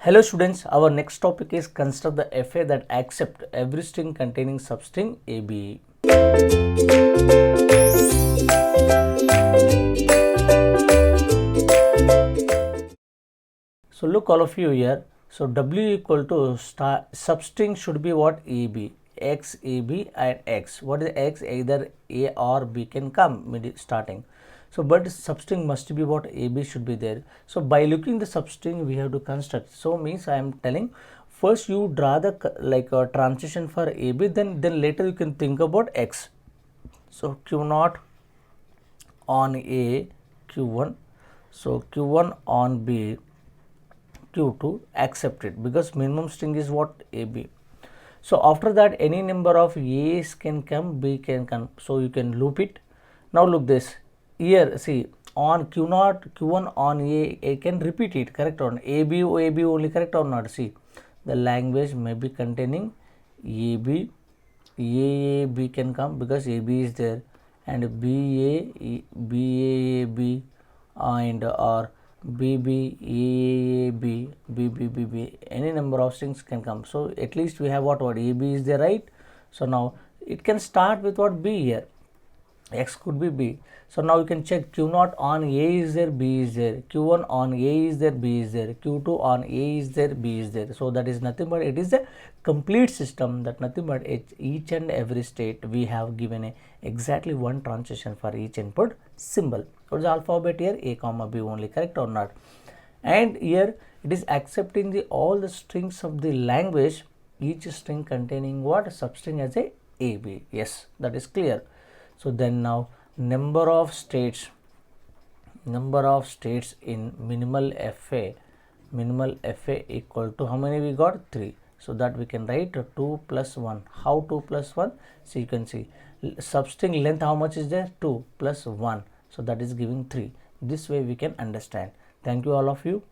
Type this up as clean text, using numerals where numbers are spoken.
Hello students, our next topic is construct the FA that accept every string containing substring AB. So look all of you here. So W equal to substring should be what? AB, X, AB and X. What is X? Either A or B can come starting. So but substring must be what? AB should be there. So by looking the substring we have to construct. So means I am telling first you draw the like a transition for AB, then later you can think about X. So Q0 on A, Q1. So Q1 on B, Q2, accept it because minimum string is what? AB. So after that any number of A's can come, B can come. So you can loop it. Now look this. Here see on Q0, Q1 on A can repeat it, correct or not? AB only, correct or not? See the language may be containing AB, B can come because AB is there, and B and or B, any number of strings can come. So at least we have what AB is there, right? So now it can start with what? B here. X could be B. So now you can check Q0 on A is there, B is there, Q1 on A is there, B is there, Q2 on A is there, B is there. So that is nothing but it is a complete system, that nothing but each and every state we have given exactly one transition for each input symbol. What is alphabet here? A comma B only, correct or not? And here it is accepting all the strings of the language, each string containing what? Substring as a AB. Yes, that is clear. So then now number of states in minimal FA equal to how many we got? 3. So that we can write 2 plus 1. How 2 plus 1? So you can see substring length how much is there? 2 plus 1. So that is giving 3. This way we can understand. Thank you all of you.